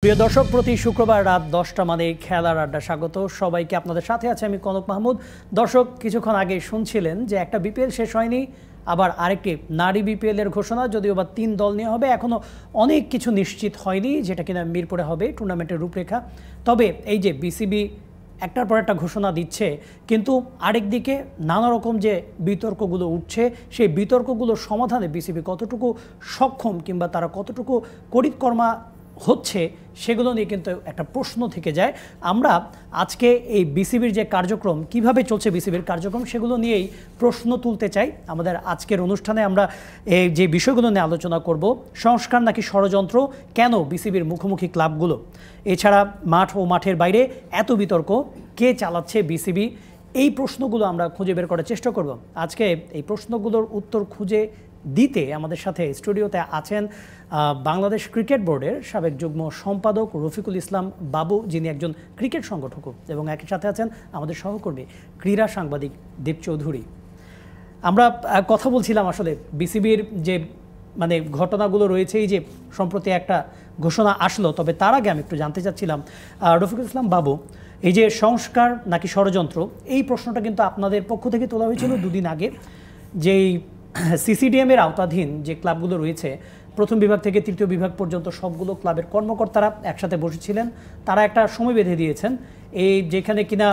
প্রিয় দর্শক, প্রতি শুক্রবার রাত 10টা মানে খেলার আড্ডা স্বাগত সবাইকে। আপনাদের সাথে আছে আমি কনক মাহমুদ। দর্শক, কিছুক্ষণ আগে শুনছিলেন যে একটা বিপিএল শেষ হয়নি, আবার আরেকটি নারী বিপিএল এর ঘোষণা, যদিও বা 3 দল নিয়ে হবে। এখনো অনেক কিছু নিশ্চিত হয়নি, যেটা কিনা মিরপুরে হবে টুর্নামেন্টের রূপরেখা। তবে এই যে বিসিবি একটার পর একটা ঘোষণা দিচ্ছে, কিন্তু আরেকদিকে নানা রকম যে বিতর্কগুলো উঠছে, সেই বিতর্কগুলোর সমাধানে বিসিবি কতটুকু সক্ষম কিংবা তারা কতটুকু করিতকর্মা হচ্ছে, সেগুলো নিয়ে কিন্তু একটা প্রশ্ন থেকে যায়। আমরা আজকে এই বিসিবির যে কার্যক্রম, কিভাবে চলছে বিসিবির কার্যক্রম, সেগুলো নিয়েই প্রশ্ন তুলতে চাই। আমাদের আজকের অনুষ্ঠানে আমরা এই যে বিষয়গুলো নিয়ে আলোচনা করব, সংস্কার নাকি ষড়যন্ত্র, কেন বিসিবির মুখোমুখি ক্লাবগুলো, এছাড়া মাঠ ও মাঠের বাইরে এত বিতর্ক, কে চালাচ্ছে বিসিবি, এই প্রশ্নগুলো আমরা খুঁজে বের করার চেষ্টা করব। আজকে এই প্রশ্নগুলোর উত্তর খুঁজে দিতে আমাদের সাথে স্টুডিওতে আছেন বাংলাদেশ ক্রিকেট বোর্ডের সাবেক যুগ্ম সম্পাদক রফিকুল ইসলাম বাবু, যিনি একজন ক্রিকেট সংগঠক, এবং একই সাথে আছেন আমাদের সহকর্মী ক্রীড়া সাংবাদিক দীপ চৌধুরী। আমরা কথা বলছিলাম আসলে বিসিবির যে ঘটনাগুলো রয়েছে, এই যে সম্প্রতি একটা ঘোষণা আসলো। তবে তার আগে আমি একটু জানতে চাচ্ছিলাম রফিকুল ইসলাম বাবু, এই যে সংস্কার নাকি ষড়যন্ত্র, এই প্রশ্নটা কিন্তু আপনাদের পক্ষ থেকে তোলা হয়েছিল দুদিন আগে। যেই সিসিডিএম এর আওতাধীন যে ক্লাবগুলো রয়েছে, প্রথম বিভাগ থেকে তৃতীয় বিভাগ পর্যন্ত সবগুলো ক্লাবের কর্মকর্তারা একসাথে বসেছিলেন। তারা একটা সময় বেঁধে দিয়েছেন, এই যেখানে কিনা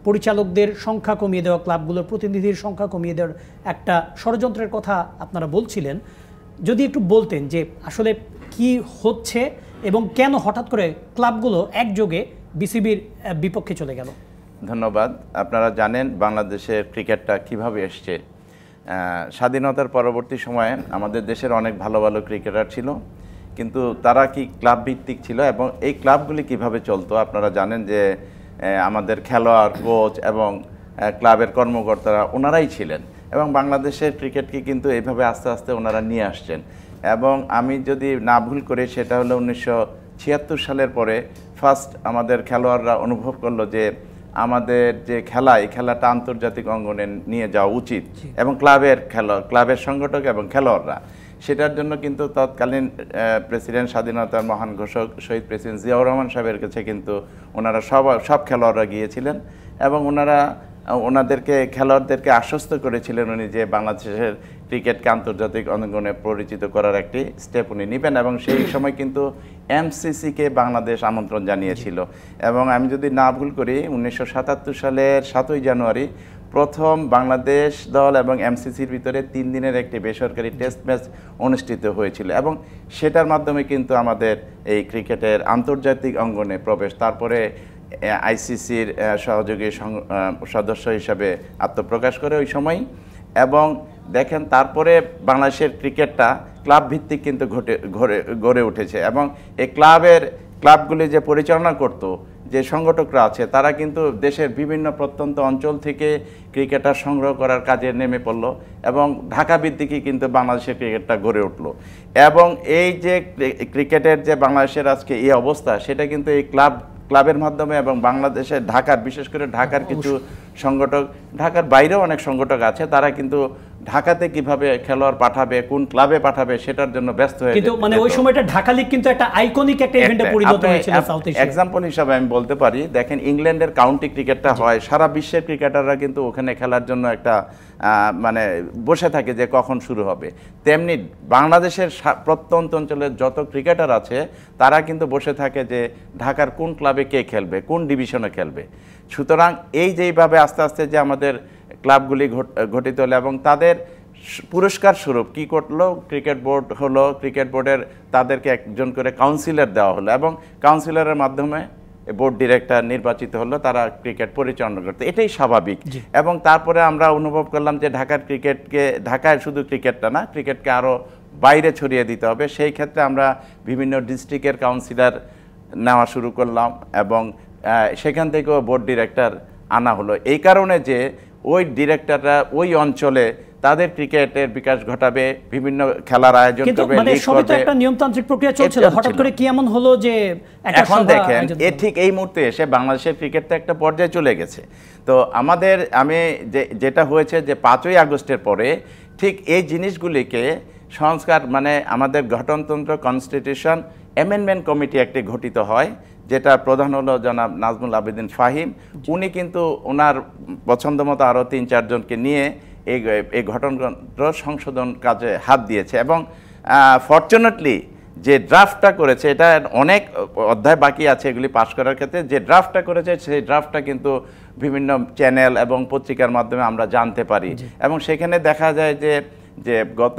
পরিচালকদের সংখ্যা কমিয়ে দেওয়া, ক্লাবগুলোর প্রতিনিধির সংখ্যা কমিয়ে দেওয়ার একটা ষড়যন্ত্রের কথা আপনারা বলছিলেন। যদি একটু বলতেন যে আসলে কি হচ্ছে এবং কেন হঠাৎ করে ক্লাবগুলো একযোগে বিসিবির বিপক্ষে চলে গেল। ধন্যবাদ। আপনারা জানেন বাংলাদেশের ক্রিকেটটা কিভাবে এসছে। স্বাধীনতার পরবর্তী সময়ে আমাদের দেশের অনেক ভালো ভালো ক্রিকেটার ছিল, কিন্তু তারা কি ক্লাব ভিত্তিক ছিল এবং এই ক্লাবগুলি কিভাবে চলতো আপনারা জানেন যে আমাদের খেলোয়াড়, কোচ এবং ক্লাবের কর্মকর্তারা ওনারাই ছিলেন, এবং বাংলাদেশের ক্রিকেটকে কিন্তু এইভাবে আস্তে আস্তে ওনারা নিয়ে আসছেন। এবং আমি যদি না ভুল করি, সেটা হলো 1976 সালের পরে ফার্স্ট আমাদের খেলোয়াড়রা অনুভব করলো যে আমাদের যে খেলা, এই খেলাটা আন্তর্জাতিক অঙ্গনে নিয়ে যাওয়া উচিত, এবং ক্লাবের সংগঠক এবং খেলোয়াড়রা সেটার জন্য কিন্তু তৎকালীন প্রেসিডেন্ট, স্বাধীনতার মহান ঘোষক শহীদ প্রেসিডেন্ট জিয়াউর রহমান সাহেবের কাছে কিন্তু ওনারা সব খেলোয়াড়রা গিয়েছিলেন, এবং ওনাদেরকে খেলোয়াড়দেরকে আশ্বস্ত করেছিলেন উনি যে বাংলাদেশের ক্রিকেটকে আন্তর্জাতিক অঙ্গনে পরিচিত করার একটি স্টেপ উনি নেবেন। এবং সেই সময় কিন্তু এমসিসিকে বাংলাদেশ আমন্ত্রণ জানিয়েছিল। এবং আমি যদি না ভুল করি, 1977 সালের 7ই জানুয়ারি প্রথম বাংলাদেশ দল এবং এমসিসির ভিতরে 3 দিনের একটি বেসরকারি টেস্ট ম্যাচ অনুষ্ঠিত হয়েছিল, এবং সেটার মাধ্যমে কিন্তু আমাদের এই ক্রিকেটের আন্তর্জাতিক অঙ্গনে প্রবেশ, তারপরে আইসিসির সহযোগী সদস্য হিসাবে আত্মপ্রকাশ করে ওই সময়। এবং দেখেন, তারপরে বাংলাদেশের ক্রিকেটটা ক্লাব ভিত্তিক কিন্তু গড়ে উঠেছে, এবং এই ক্লাবগুলি যে পরিচালনা করত, যে সংগঠকরা আছে, তারা কিন্তু দেশের বিভিন্ন প্রত্যন্ত অঞ্চল থেকে ক্রিকেটার সংগ্রহ করার কাজে নেমে পড়ল, এবং ঢাকা ভিত্তিকই কিন্তু বাংলাদেশের ক্রিকেটটা গড়ে উঠল। এবং এই যে ক্রিকেটের যে বাংলাদেশের আজকে এই অবস্থা, সেটা কিন্তু এই ক্লাবের মাধ্যমে, এবং বাংলাদেশের ঢাকার, বিশেষ করে ঢাকার কিছু সংগঠক, ঢাকার বাইরেও অনেক সংগঠক আছে, তারা কিন্তু ঢাকাতে কিভাবে খেলোয়াড় পাঠাবে, কোন ক্লাবে পাঠাবে, সেটার জন্য ব্যস্ত হয়ে কিন্তু ওই সময়টা ঢাকা লিগ কিন্তু একটা আইকনিক একটা ইভেন্টে পরিণত হয়েছিল সাউথ এশিয়া। এক্সাম্পল হিসাবে আমি বলতে পারি, দেখেন ইংল্যান্ডের কাউন্টি ক্রিকেটটা হয়, সারা বিশ্বের ক্রিকেটাররা কিন্তু ওখানে খেলার জন্য একটা বসে থাকে যে কখন শুরু হবে। তেমনি বাংলাদেশের প্রত্যন্ত অঞ্চলের যত ক্রিকেটার আছে, তারা কিন্তু বসে থাকে যে ঢাকার কোন ক্লাবে কে খেলবে, কোন ডিভিশনে খেলবে। সুতরাং যেইভাবে আস্তে আস্তে যে আমাদের ক্লাবগুলি গঠিত হলো, এবং তাদের পুরস্কার স্বরূপ কী করলো, ক্রিকেট বোর্ড হলো, ক্রিকেট বোর্ডের তাদেরকে একজন করে কাউন্সিলর দেওয়া হলো, এবং কাউন্সিলরের মাধ্যমে বোর্ড ডিরেক্টর নির্বাচিত হলো, তারা ক্রিকেট পরিচালনা করতে। এটাই স্বাভাবিক। এবং তারপরে আমরা অনুভব করলাম যে ঢাকার ক্রিকেটকে, ঢাকায় শুধু ক্রিকেটটা না, ক্রিকেটকে আরও বাইরে ছড়িয়ে দিতে হবে। সেই ক্ষেত্রে আমরা বিভিন্ন ডিস্ট্রিক্টের কাউন্সিলর নেওয়া শুরু করলাম, এবং সেখান থেকেও বোর্ড ডিরেক্টর আনা হলো, এই কারণে যে ওই ডিরেক্টররা ওই অঞ্চলে তাদের ক্রিকেটের বিকাশ ঘটাবে, বিভিন্ন খেলার আয়োজন করবে, একটা নিয়মতান্ত্রিক প্রক্রিয়া চলছিল। হঠাৎ করে কি এমন হলো যে এখন দেখেন, ঠিক এই মুহূর্তে এসে বাংলাদেশের ক্রিকেটটা একটা পর্যায়ে চলে গেছে। তো আমি যেটা হয়েছে যে 5ই আগস্টের পরে ঠিক এই জিনিসগুলিকে সংস্কার, আমাদের গঠনতন্ত্র, কনস্টিটিউশন অ্যামেন্ডমেন্ট কমিটি একটি গঠিত হয়, যেটা প্রধান হলো জনাব নাজমুল আবেদিন ফাহিম। উনি কিন্তু ওনার পছন্দ মতো আরও 3-4 জনকে নিয়ে এই ঘটনাতন্ত্র সংশোধন কাজে হাত দিয়েছে। এবং ফরচুনেটলি যে ড্রাফটটা করেছে, এটা অনেক অধ্যায় বাকি আছে এগুলি পাশ করার ক্ষেত্রে, যে ড্রাফটটা করেছে সেই ড্রাফটটা কিন্তু বিভিন্ন চ্যানেল এবং পত্রিকার মাধ্যমে আমরা জানতে পারি। এবং সেখানে দেখা যায় যে গত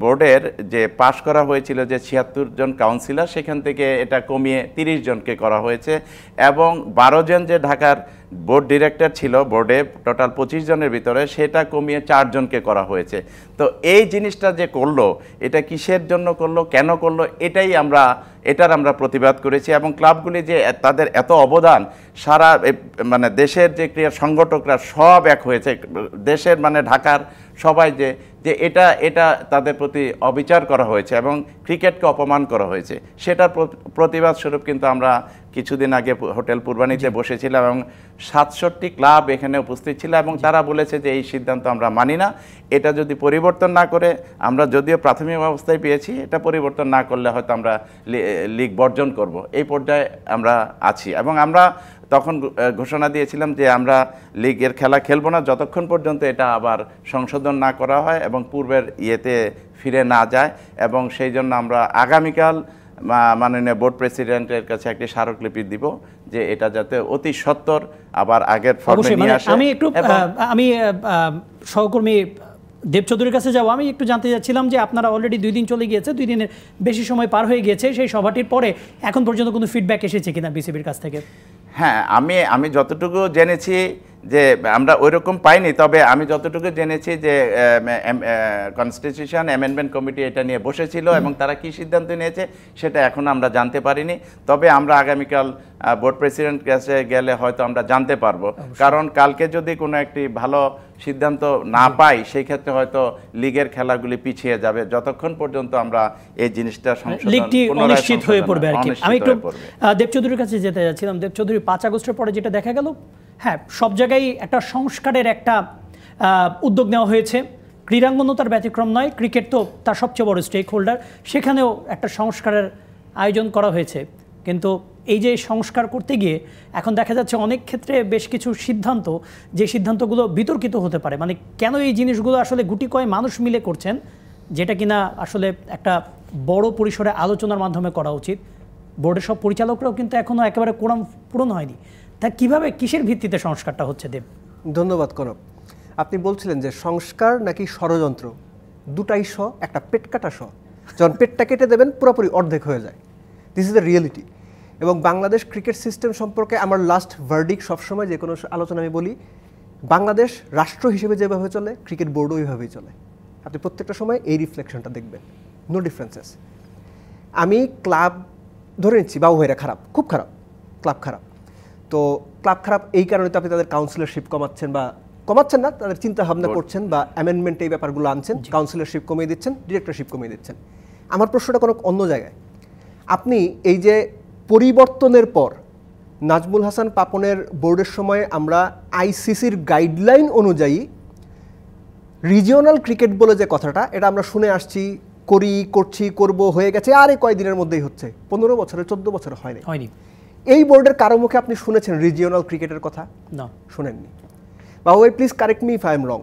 বোর্ডের যে পাশ করা হয়েছিল যে 76 জন কাউন্সিলর, সেখান থেকে এটা কমিয়ে 30 জনকে করা হয়েছে। এবং 12 জন যে ঢাকার বোর্ড ডিরেক্টর ছিল বোর্ডে, টোটাল 25 জনের ভিতরে, সেটা কমিয়ে 4 জনকে করা হয়েছে। তো এই জিনিসটা যে করলো, এটা কিসের জন্য করলো, কেন করলো, এটার আমরা প্রতিবাদ করেছি। এবং ক্লাবগুলি যে তাদের এত অবদান, সারা মানে দেশের যে ক্রীড়া সংগঠকরা সব এক হয়েছে, দেশের মানে ঢাকার সবাই যে এটা তাদের প্রতি অবিচার করা হয়েছে এবং ক্রিকেটকে অপমান করা হয়েছে, সেটার প্রতিবাদ স্বরূপ কিন্তু আমরা কিছুদিন আগে হোটেল পূর্বানীতে বসেছিলাম এবং 67টি ক্লাব এখানে উপস্থিত ছিল। এবং তারা বলেছে যে এই সিদ্ধান্ত আমরা মানি না, এটা যদি পরিবর্তন না করে, আমরা যদিও প্রাথমিক অবস্থায় পেয়েছি, এটা পরিবর্তন না করলে হয়তো আমরা লিগ বর্জন করব, এই পর্যায়ে আমরা আছি। এবং আমরা তখন ঘোষণা দিয়েছিলাম যে আমরা লিগের খেলা খেলবো না যতক্ষণ পর্যন্ত এটা আবার সংশোধন না করা হয় এবং পূর্বের ইয়েতে ফিরে না যায়। এবং সেই জন্য আমরা আগামীকাল মাননীয় বোর্ড প্রেসিডেন্টের কাছে একটি স্মারকলিপি দিব যে এটা যাতে অতি সত্বর আবার আগের ফর্মে নিয়ে আসে। আমি সহকর্মী দেব চৌধুরীর কাছে যাবো। আমি একটু জানতে চাচ্ছিলাম যে আপনারা অলরেডি 2 দিন চলে গিয়েছে, 2 দিনের বেশি সময় পার হয়ে গিয়েছে, সেই সভাটির পরে এখন পর্যন্ত কোনো ফিডব্যাক এসেছে কিনা বিসিবির কাছ থেকে? হ্যাঁ, আমি যতটুকু জেনেছি যে আমরা ওইরকম পাইনি, তবে আমি যতটুকু জেনেছি যে কনস্টিটিউশন অ্যামেন্ডমেন্ট কমিটি এটা নিয়ে বসেছিল এবং তারা কি সিদ্ধান্ত নিয়েছে সেটা এখন আমরা জানতে পারিনি। তবে আমরা আগামীকাল বোর্ড প্রেসিডেন্ট কাছে গেলে হয়তো আমরা জানতে পারবো, কারণ কালকে যদি কোনো একটি ভালো সিদ্ধান্ত না পাই, সেই ক্ষেত্রে হয়তো লিগের খেলাগুলি পিছিয়ে যাবে যতক্ষণ পর্যন্ত আমরা এই জিনিসটা লিগটি অনিশ্চিত হয়ে পড়বে আর কি। আমি একটু দেব চৌধুরীর কাছে যেতে যাচ্ছিলাম। দেব চৌধুরী, 5 আগস্টের পরে যেটা দেখা গেল, হ্যাঁ, সব জায়গায় একটা সংস্কারের একটা উদ্যোগ নেওয়া হয়েছে। ক্রীড়াঙ্গনও তার ব্যতিক্রম নয়, ক্রিকেট তো তার সবচেয়ে বড় স্টেক হোল্ডার, সেখানেও একটা সংস্কারের আয়োজন করা হয়েছে। কিন্তু এই যে সংস্কার করতে গিয়ে এখন দেখা যাচ্ছে অনেক ক্ষেত্রে বেশ কিছু সিদ্ধান্ত, যে সিদ্ধান্তগুলো বিতর্কিত হতে পারে, মানে কেন এই জিনিসগুলো আসলে গুটি কয় মানুষ মিলে করছেন, যেটা কিনা আসলে একটা বড় পরিসরে আলোচনার মাধ্যমে করা উচিত। বোর্ডের সব পরিচালকরাও কিন্তু এখনও একেবারে কোরাম পূরণ হয়নি। তা কিভাবে, কিসের ভিত্তিতে সংস্কারটা হচ্ছে? দেব, ধন্যবাদ। কনক, আপনি বলছিলেন যে সংস্কার নাকি ষড়যন্ত্র, দুটাই শ, একটা পেট কাটা শ। যখন পেটটা কেটে দেবেন পুরোপুরি অর্ধেক হয়ে যায়। This is the reality. এবং বাংলাদেশ ক্রিকেট সিস্টেম সম্পর্কে আমার লাস্ট ভার্ডিক সবসময় যে কোনো আলোচনা আমি বলি, বাংলাদেশ রাষ্ট্র হিসেবে যেভাবে চলে, ক্রিকেট বোর্ডও ওইভাবেই চলে। আপনি প্রত্যেকটা সময় এই রিফ্লেকশনটা দেখবেন, নো ডিফারেন্সেস। আমি ক্লাব ধরে নিচ্ছি, বাবুভাইরা খারাপ, খুব খারাপ, ক্লাব খারাপ। তো ক্লাব খারাপ এই কারণে তো আপনি তাদের কাউন্সিলরশিপ কমাচ্ছেন, বা কমাচ্ছেন না, তাদের চিন্তা ভাবনা করছেন বা অ্যামেন্ডমেন্ট এই ব্যাপারগুলো আনছেন, কাউন্সিলরশিপ কমিয়ে দিচ্ছেন, ডিরেক্টরশিপ কমিয়ে দিচ্ছেন। আমার প্রশ্নটা কোনো অন্য জায়গায়। আপনি এই যে পরিবর্তনের পর নাজমুল হাসান পাপনের বোর্ডের সময় আমরা আইসিসির গাইডলাইন অনুযায়ী রিজিওনাল ক্রিকেট বলে যে কথাটা, এটা আমরা শুনে আসছি, করছি, করব, হয়ে গেছে, আর এই কয়েকদিনের মধ্যেই হচ্ছে। 15 বছরে 14 বছর হয়নি। এই বোর্ডের কারো মুখে আপনি শুনেছেন রিজিওনাল ক্রিকেটের কথা? না, শুনেননি। বাবু ভাই, please correct me if I am রং।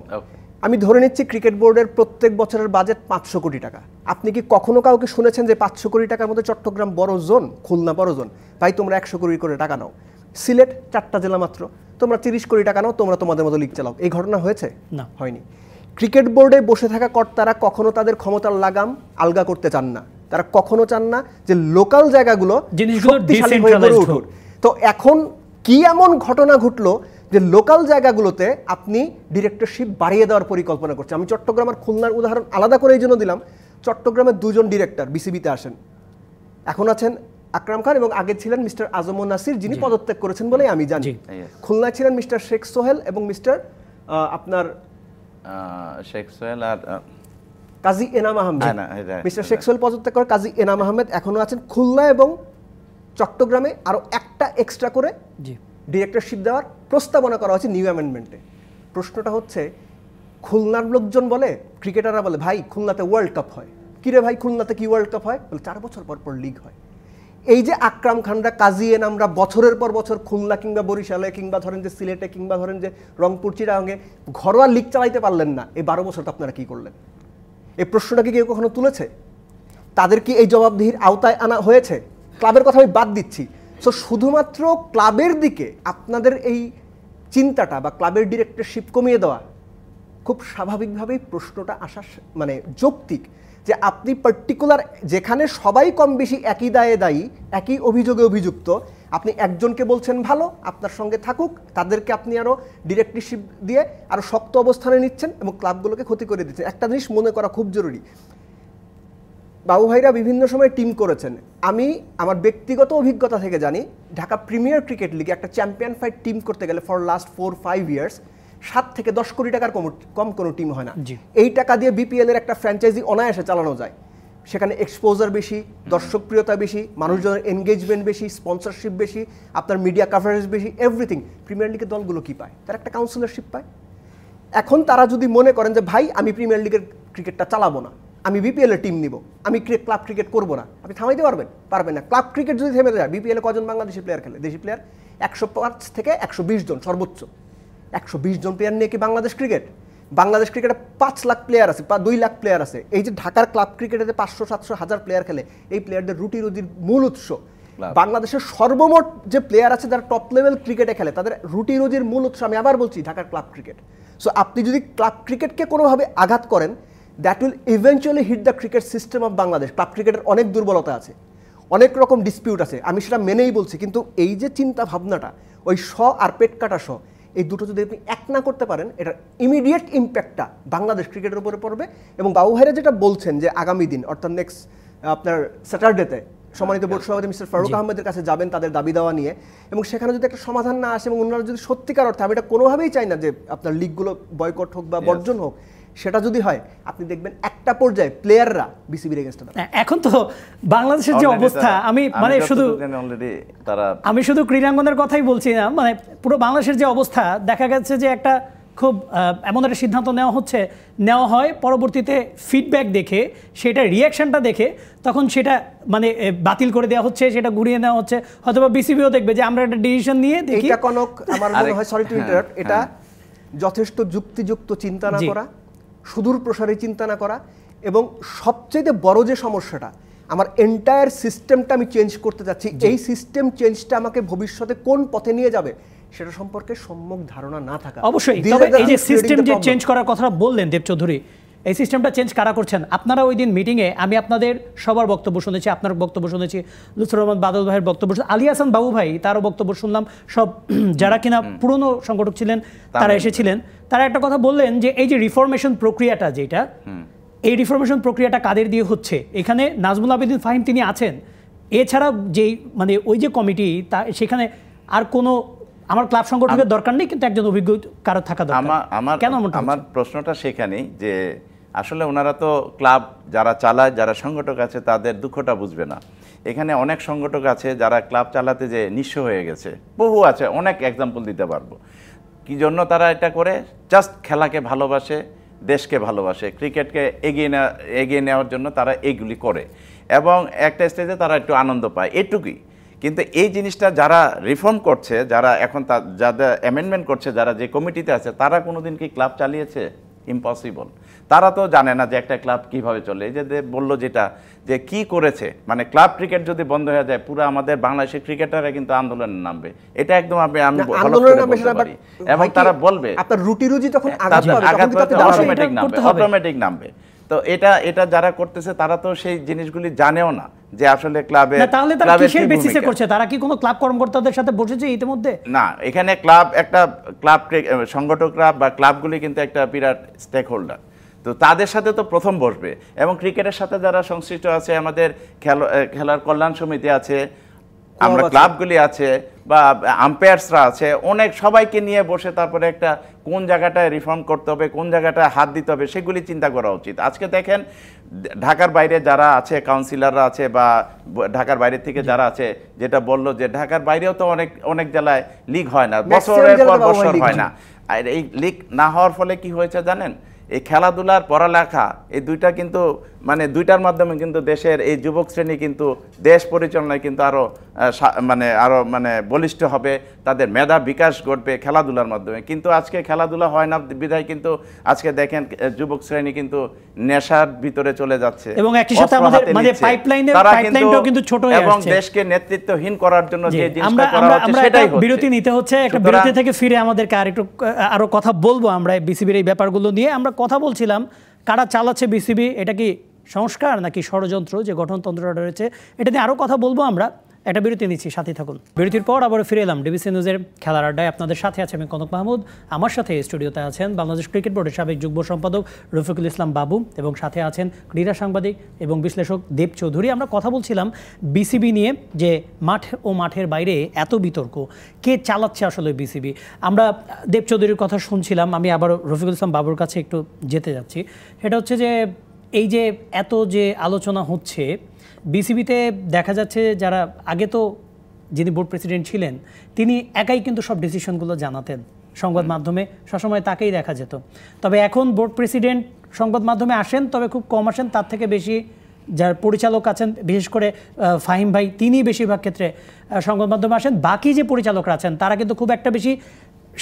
আমি ধরে নিচ্ছি ক্রিকেট বোর্ডের প্রত্যেক বছরের বাজেট 500 কোটি টাকা। আপনি কি কখনো কাউকে শুনেছেন যে 500 কোটি টাকার মধ্যে চট্টগ্রাম বড় জোন, খুলনা বড় জোন, ভাই তোমরা 100 কোটি করে টাকা নাও, সিলেট 4টা জেলা মাত্র, তোমরা 30 কোটি টাকা নাও, তোমরা তোমাদের মতো লিগ চালাও, এই ঘটনা হয়েছে? না, হয়নি। ক্রিকেট বোর্ডে বসে থাকা কর্তারা কখনো তাদের ক্ষমতার লাগাম আলগা করতে চান না। তারা কখনো চান না যে লোকাল জায়গাগুলো শক্তিশালী হয়ে গড়ে উঠুক। তো এখন কি এমন ঘটনা ঘটলো যে লোকাল জায়গাগুলোতে আপনি ডিরেক্টরশিপ বাড়িয়ে দেওয়ার পরিকল্পনা করছেন? আমি চট্টগ্রাম আর খুলনার উদাহরণ আলাদা করে এই জন্য দিলাম। চট্টগ্রামের 2 জন ডিরেক্টর বিসিবিতে আসেন, এখন আছেন আকরাম খান এবং আগে ছিলেন মিস্টার আজম নাসির, যিনি পদত্যাগ করেছেন বলে আমি জানি। খুলনায় ছিলেন মিস্টার শেখ সোহেল এবং মিস্টার আপনার শেখ সোহেল আর কাজী এনাম আহমেদ। মিস্টার শেখ সোহেল পদত্যাগ করে কাজী এনাম আহমেদ এখনো আছেন। খুলনা এবং চট্টগ্রামে আরো একটা এক্সট্রা করে ডিরেক্টরশিপ দেওয়ার প্রস্তাবনা করা হয়েছে নিউ অ্যামেন্ডমেন্টে। প্রশ্নটা হচ্ছে, খুলনার লোকজন বলে, ক্রিকেটাররা বলে, ভাই খুলনাতে ওয়ার্ল্ড কাপ হয়। কিরে ভাই, খুলনাতে কি ওয়ার্ল্ড কাপ হয়? বলে 4 বছর পর পর লিগ হয়। এই যে আকরাম খানরা, কাজী এনামরা বছরের পর বছর খুলনা কিংবা বরিশালে কিংবা ধরেন যে সিলেটে কিংবা ধরেন যে রংপুর চিটাগাঙে ঘরোয়া লিগ চালাইতে পারলেন না, এই 12 বছর তো আপনারা কি করলেন? এই প্রশ্নটা কি কেউ কখনো তুলেছে? তাদের কি এই জবাবদিহির আওতায় আনা হয়েছে? ক্লাবের কথা আমি বাদ দিচ্ছি। সো শুধুমাত্র ক্লাবের দিকে আপনাদের এই চিন্তাটা বা ক্লাবের ডিরেক্টরশিপ কমিয়ে দেওয়া খুব স্বাভাবিকভাবেই প্রশ্নটা আসা মানে যৌক্তিক, যে আপনি পার্টিকুলার যেখানে সবাই কম বেশি একই দায়ে দায়ী, একই অভিযোগে অভিযুক্ত, আপনি একজনকে বলছেন ভালো, আপনার সঙ্গে থাকুক, তাদেরকে আপনি আরও ডিরেক্টরশিপ দিয়ে আরও শক্ত অবস্থানে নিচ্ছেন এবং ক্লাবগুলোকে ক্ষতি করে দিচ্ছেন। একটা জিনিস মনে করা খুব জরুরি, বাবু ভাইরা বিভিন্ন সময় টিম করেছেন। আমি আমার ব্যক্তিগত অভিজ্ঞতা থেকে জানি, ঢাকা প্রিমিয়ার ক্রিকেট লিগে একটা চ্যাম্পিয়ন ফাইট টিম করতে গেলে ফর লাস্ট 4-5 ইয়ার্স 7 থেকে 10 কোটি টাকার কম কোনো টিম হয় না। এই টাকা দিয়ে বিপিএল এর একটা ফ্র্যাঞ্চাইজি অনায়াসে চালানো যায়। সেখানে এক্সপোজার বেশি, দর্শকপ্রিয়তা বেশি, মানুষজনের এনগেজমেন্ট বেশি, স্পন্সরশিপ বেশি, আপনার মিডিয়া কাভারেজ বেশি, এভরিথিং। প্রিমিয়ার লিগের দলগুলো কি পায়? তারা একটা কাউন্সিলরশিপ পায়। এখন তারা যদি মনে করেন যে ভাই আমি প্রিমিয়ার লিগের ক্রিকেটটা চালাবো না, আমি বিপিএল এর টিম নিব, আমি ক্লাব ক্রিকেট করবো না, আপনি থামাইতে পারবেন? পারবেন না। ক্লাব ক্রিকেট যদি থেমে যায়, বিপিএল এ কজন বাংলাদেশি প্লেয়ার খেলে? দেশি প্লেয়ার 105 থেকে 120 জন সর্বোচ্চ। 120 জন প্লেয়ার নিয়ে কি বাংলাদেশ ক্রিকেট? বাংলাদেশ ক্রিকেটে 5 লাখ প্লেয়ার আছে, 2 লাখ প্লেয়ার আছে। এই যে ঢাকার ক্লাব ক্রিকেটে 500-700 হাজার প্লেয়ার খেলে, এই প্লেয়ারদের রুটির মূল উৎস বাংলাদেশের সর্বমোট যে প্লেয়ার আছে যারা টপ লেভেল ক্রিকেটে খেলে, তাদের রুটির মূল উৎস আমি আবার বলছি ঢাকার ক্লাব ক্রিকেট। সো আপনি যদি ক্লাব ক্রিকেটকে কোনোভাবে আঘাত করেন, that will eventually hit the cricket system of Bangladesh. Club ক্রিকেটের অনেক দুর্বলতা আছে, অনেক রকম ডিসপিউট আছে, আমি সেটা মেনেই বলছি। কিন্তু এই যে চিন্তা ভাবনাটা, ওই আর পেট কাটা এই দুটো যদি আপনি এক না করতে পারেন, এটার ইমিডিয়েট ইম্প্যাক্টটা বাংলাদেশ ক্রিকেটের উপরে পড়বে। এবং বাবু ভাইরা যেটা বলছেন যে আগামী দিন অর্থাৎ নেক্সট আপনার স্যাটারডেতে সম্মানিত বোর্ড সভাপতি মিস্টার ফারুক আহমেদের কাছে যাবেন তাদের দাবি দেওয়া নিয়ে, এবং সেখানে যদি একটা সমাধান না আসে এবং ওনারা যদি সত্যিকার অর্থে, আমি এটা কোনোভাবেই চাই না যে আপনার লিগগুলো বয়কট হোক বা বর্জন হোক, সেটা যদি হয় আপনি দেখবেন একটা পর্যায়ে প্লেয়াররা বিসিবির এগেইনস্টে দাঁড়াবে। এখন তো বাংলাদেশের যে অবস্থা, আমি মানে শুধু ক্রীড়াঙ্গনের কথাই বলছি না, মানে পুরো বাংলাদেশের যে অবস্থা, দেখা গেছে যে একটা খুব এমন একটা সিদ্ধান্ত নেওয়া হয়, পরবর্তীতে ফিডব্যাক দেখে, সেটা রিয়াকশনটা দেখে তখন সেটা মানে বাতিল করে দেওয়া হচ্ছে, সেটা ঘুরিয়ে নেওয়া হচ্ছে। হয়তো বা বিসিবিও দেখবে যে আমরা একটা ডিসিশন নিয়ে দেখি। এটা কনক আমার মনে হয়, সরি টু ইন্টারাপ্ট, এটা যথেষ্ট যুক্তিযুক্ত চিন্তা না করা, সুদূর প্রসারী চিন্তা না করা, এবং সবচেয়ে বড় যে সমস্যাটা, আমার এন্টায়ার সিস্টেমটা আমি চেঞ্জ করতে যাচ্ছি, এই সিস্টেম চেঞ্জটা আমাকে ভবিষ্যতে কোন পথে নিয়ে যাবে সেটা সম্পর্কে সম্যক ধারণা না থাকা। অবশ্যই। তবে এই যে সিস্টেম যে চেঞ্জ করার কথা বললেন দেব চৌধুরী, এই সিস্টেমটা চেঞ্জ কারা করছেন? আপনারা ওই দিন মিটিংয়ে আমি আপনাদের সবার বক্তব্য শুনেছি, আপনার বক্তব্য শুনেছি, লুৎফর রহমান বাদল ভাইয়ের বক্তব্য, আলী হাসান বাবু ভাই তারও বক্তব্য শুনলাম, সব যারা কিনা পুরনো সংগঠক ছিলেন তারা এসেছিলেন। তারা একটা কথা বললেন যে এই যে রিফরমেশন প্রক্রিয়াটা, যেটা এই রিফরমেশন প্রক্রিয়াটা কাদের দিয়ে হচ্ছে? এখানে নাজমুল আবেদিন ফাহিম তিনি আছেন, এছাড়া যেই মানে ওই যে কমিটি, তা সেখানে আর কোনো আমার ক্লাব সংগঠনের দরকার নেই, কিন্তু একজন অভিজ্ঞ কারো থাকা দরকার। কেন? আমার প্রশ্নটা সেখানেই যে আসলে ওনারা তো ক্লাব যারা চালায়, যারা সংগঠক আছে, তাদের দুঃখটা বুঝবে না। এখানে অনেক সংগঠক আছে যারা ক্লাব চালাতে যে নিঃস্ব হয়ে গেছে, বহু আছে, অনেক এক্সাম্পল দিতে পারবো। কি জন্য তারা এটা করে? জাস্ট খেলাকে ভালোবাসে, দেশকে ভালোবাসে, ক্রিকেটকে এগিয়ে নেওয়ার জন্য তারা এইগুলি করে, এবং একটা স্টেজে তারা একটু আনন্দ পায়, এটুকুই। কিন্তু এই জিনিসটা যারা রিফর্ম করছে, যারা এখন যাদের অ্যামেন্ডমেন্ট করছে, যারা যে কমিটিতে আছে, তারা কোনোদিন কি ক্লাব চালিয়েছে? ইম্পসিবল। তারা তো জানে না যে একটা ক্লাব কিভাবে চলে। এই যে বললো যেটা, যে কি করেছে, মানে ক্লাব ক্রিকেট যদি বন্ধ হয়ে যায়, পুরো আমাদের বাংলাদেশের ক্রিকেটাররা কিন্তু আন্দোলনে নামবে। এটা একদম আমি এবং তারা বলবে আপনার রুটি রুজি তখন অটোমেটিক নামবে। তো এটা যারা করতেছে তারা তো সেই জিনিসগুলি জানেও না যে আসলে ক্লাবে, তাহলে তারা কিসের বেসিসে করছে? তারা কি কোনো ক্লাব কর্মকর্তাদের সাথে বসেছে ইতিমধ্যে? না, এখানে ক্লাব সংগঠকরা বা ক্লাবগুলি কিন্তু একটা বিরাট স্টেক হোল্ডার, তো তাদের সাথে তো প্রথম বসবে। এবং ক্রিকেটের সাথে যারা সংশ্লিষ্ট আছে, আমাদের খেলার কল্যাণ সমিতি আছে, আমরা ক্লাবগুলি আছে, বা আম্পায়ার্সরা আছে, অনেক সবাইকে নিয়ে বসে তারপরে একটা কোন জায়গাটায় রিফর্ম করতে হবে, কোন জায়গাটায় হাত দিতে হবে, সেগুলি চিন্তা করা উচিত। আজকে দেখেন ঢাকার বাইরে যারা আছে, কাউন্সিলররা আছে, বা ঢাকার বাইরে থেকে যারা আছে, যেটা বললো যে ঢাকার বাইরেও তো অনেক জেলায় লিগ হয় না, বছরের পর বছর হয় না। আর এই লিগ না হওয়ার ফলে কি হয়েছে জানেন? এই খেলাধুলার পড়ালেখা, এই দুইটা কিন্তু মানে দুইটার মাধ্যমে কিন্তু দেশের এই যুবক শ্রেণী কিন্তু দেশ পরিচালনায় কিন্তু আরো বলিষ্ঠ হবে, তাদের মেধা বিকাশ ঘটবে খেলাধুলার মাধ্যমে। কিন্তু আজকে খেলাধুলা হয় না বিধায় কিন্তু আজকে দেখেন যুবক শ্রেণী কিন্তু নেশার ভিতরে চলে যাচ্ছে এবং একই সাথে আমাদের মানে পাইপলাইনটাও কিন্তু ছোট হয়ে এবং আসছে দেশকে নেতৃত্বহীন করার জন্য যে জিনিসটা করা হচ্ছে সেটাই হচ্ছে। বিরতি নিতে হচ্ছে, একটা বিরতি থেকে ফিরে আমাদেরকে আরো কথা বলবো আমরা বিসিবির এই ব্যাপারগুলো নিয়ে। আমরা কথা বলছিলাম কারা চালাচ্ছে বিসিবি, এটা কি সংস্কার নাকি ষড়যন্ত্র যে গঠনতন্ত্রটা রয়েছে, এটা নিয়ে আরও কথা বলবো আমরা। একটা বিরতি নিচ্ছি, সাথে থাকুন। বিরতির পর আবার ফিরে এলাম ডিবিসি নিউজের খেলার আড্ডায়। আপনাদের সাথে আছে আমি কনক মাহমুদ, আমার সাথে স্টুডিওতে আছেন বাংলাদেশ ক্রিকেট বোর্ডের সাবেক যুগ্ম সম্পাদক রফিকুল ইসলাম বাবু এবং সাথে আছেন ক্রীড়া সাংবাদিক এবং বিশ্লেষক দেব চৌধুরী। আমরা কথা বলছিলাম বিসিবি নিয়ে, যে মাঠ ও মাঠের বাইরে এত বিতর্ক, কে চালাচ্ছে আসলে বিসিবি। আমরা দেব চৌধুরীর কথা শুনছিলাম, আমি আবার রফিকুল ইসলাম বাবুর কাছে একটু যেতে যাচ্ছি। সেটা হচ্ছে যে এই যে এত যে আলোচনা হচ্ছে বিসিবিতে, দেখা যাচ্ছে যারা আগে তো যিনি বোর্ড প্রেসিডেন্ট ছিলেন তিনি একাই কিন্তু সব ডিসিশনগুলো জানাতেন, সংবাদ মাধ্যমে সবসময় তাকেই দেখা যেত। তবে এখন বোর্ড প্রেসিডেন্ট সংবাদ মাধ্যমে আসেন, তবে খুব কম আসেন, তার থেকে বেশি যার পরিচালক আছেন, বিশেষ করে ফাহিম ভাই, তিনি বেশিরভাগ ক্ষেত্রে সংবাদ মাধ্যমে আসেন। বাকি যে পরিচালকরা আছেন তারা কিন্তু খুব একটা বেশি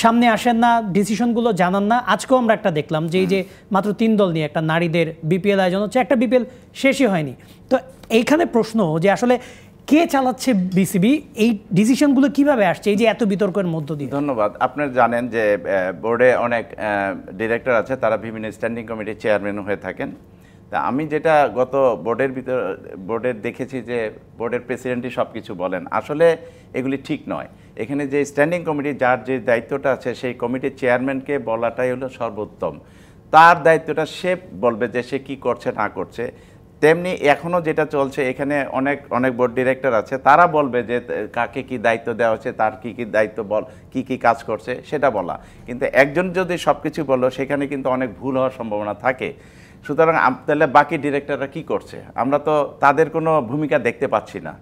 সামনে আসেন না, ডিসিশনগুলো জানান না। আজকেও আমরা একটা দেখলাম যে এই যে মাত্র 3 দল নিয়ে একটা নারীদের বিপিএল আয়োজন হচ্ছে, একটা বিপিএল শেষই হয়নি। তো এইখানে প্রশ্ন যে আসলে কে চালাচ্ছে বিসিবি, এই ডিসিশনগুলো কিভাবে আসছে এই যে এত বিতর্কের মধ্য দিয়ে? ধন্যবাদ। আপনারা জানেন যে বোর্ডে অনেক ডিরেক্টর আছে, তারা বিভিন্ন স্ট্যান্ডিং কমিটির চেয়ারম্যান হয়ে থাকেন। তা আমি যেটা গত বোর্ডের দেখেছি যে বোর্ডের প্রেসিডেন্টই সব কিছু বলেন, আসলে এগুলি ঠিক নয়। এখানে যে স্ট্যান্ডিং কমিটি যার যে দায়িত্বটা আছে সেই কমিটির চেয়ারম্যানকে বলাটাই হলো সর্বোত্তম। তার দায়িত্বটা সে বলবে যে সে কি করছে না করছে। তেমনি এখনও যেটা চলছে, এখানে অনেক বোর্ড ডিরেক্টর আছে, তারা বলবে যে কাকে কি দায়িত্ব দেওয়া হচ্ছে, তার কি কি দায়িত্ব কি কাজ করছে সেটা বলা। কিন্তু একজন যদি সব কিছু বলো সেখানে কিন্তু অনেক ভুল হওয়ার সম্ভাবনা থাকে। সুতরাং তাহলে বাকি ডিরেক্টররা কি করছে, আমরা তো তাদের কোনো ভূমিকা দেখতে পাচ্ছি না।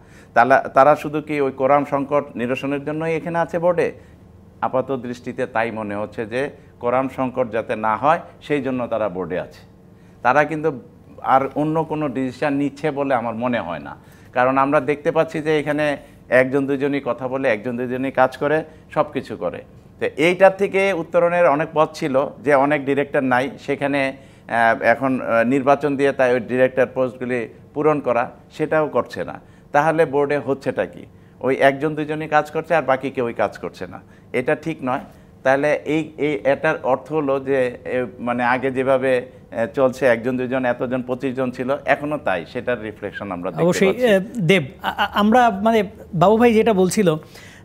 তারা শুধু কি ওই কোরআন সংকট নিরসনের জন্যই এখানে আছে বোর্ডে? আপাত দৃষ্টিতে তাই মনে হচ্ছে যে কোরআন সংকট যাতে না হয় সেই জন্য তারা বোর্ডে আছে। তারা কিন্তু আর অন্য কোনো ডিসিশন নিচ্ছে বলে আমার মনে হয় না। কারণ আমরা দেখতে পাচ্ছি যে এখানে একজন দুজনই কথা বলে, একজন দুজনই কাজ করে, সব কিছু করে। তো এইটার থেকে উত্তরণের অনেক পথ ছিল যে অনেক ডিরেক্টর নাই, সেখানে এখন নির্বাচন দিয়ে তাই ওই ডিরেক্টর পোস্টগুলি পূরণ করা, সেটাও করছে না। তাহলে বোর্ডে হচ্ছেটা কি? ওই একজন দুজনই কাজ করছে আর বাকি কেউই কাজ করছে না, এটা ঠিক নয়। তাহলে এটার অর্থ হলো যে মানে আগে যেভাবে চলছে একজন দুজন এতজন 25 জন ছিল, এখনো তাই, সেটার রিফ্লেকশন আমরা দেখতে পাচ্ছি। অবশ্যই দেব, আমরা মানে বাবু ভাই যেটা বলছিল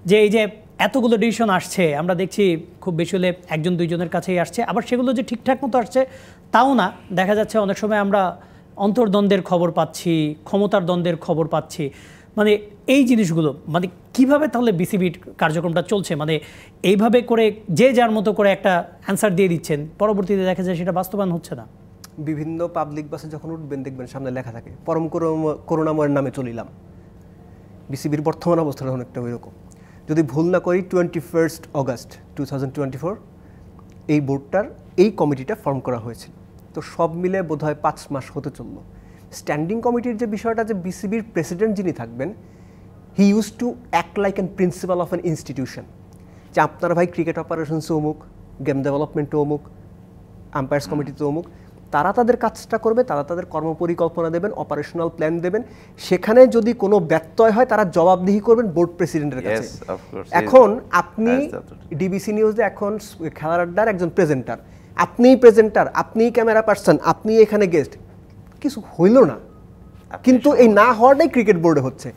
যে এই যে এতগুলো ডিসিশন আসছে, আমরা দেখছি খুব বেশি হলে একজন দুইজনের কাছেই আসছে, আবার সেগুলো যে ঠিকঠাক মতো আসছে তাও না। দেখা যাচ্ছে অনেক সময় আমরা অন্তর্দ্বন্দ্বের খবর পাচ্ছি, ক্ষমতার দ্বন্দ্বের খবর পাচ্ছি। মানে এই জিনিসগুলো মানে কিভাবে তাহলে বিসিবির কার্যক্রমটা চলছে? মানে এইভাবে করে যে যার মতো করে একটা অ্যান্সার দিয়ে দিচ্ছেন, পরবর্তীতে দেখা যায় সেটা বাস্তবায়ন হচ্ছে না। বিভিন্ন পাবলিক বাসে যখন উঠবেন দেখবেন সামনে লেখা থাকে পরম করুণাময়ের নামে চলিলাম। বিসিবির বর্তমান অবস্থাটা অনেকটা ওই রকম। যদি ভুল না করি 21 অগাস্ট 2024 এই বোর্ডটার এই কমিটিটা ফর্ম করা হয়েছিল। তো সব মিলে বোধহয় 5 মাস হতে চলল। স্ট্যান্ডিং কমিটির যে বিষয়টা, যে বিসিবির প্রেসিডেন্ট যিনি থাকবেন, he use to act like an principal of an institution, যে আপনার ভাই ক্রিকেট অপারেশনসে অমুক, গেম ডেভেলপমেন্টে অমুক, আম্পায়ার্স কমিটিতে অমুক, তারা তাদের কাজটা করবে, তারা তাদের কর্মপরিকল্পনা দেবেন, অপারেশনাল প্ল্যান দেবেন। সেখানে যদি কোনো ব্যত্যয় হয় তারা জবাবদিহি করবেন বোর্ড প্রেসিডেন্টের কাছে। এখন আপনি ডিবিসি নিউজে এখন খেলার আড্ডার একজন প্রেজেন্টার, আপনিই প্রেজেন্টার, আপনিই ক্যামেরা পার্সন, আপনি এখানে গেস্ট, কিছু হইল না। কিন্তু এই না হওয়াটাই ক্রিকেট বোর্ডে হচ্ছে।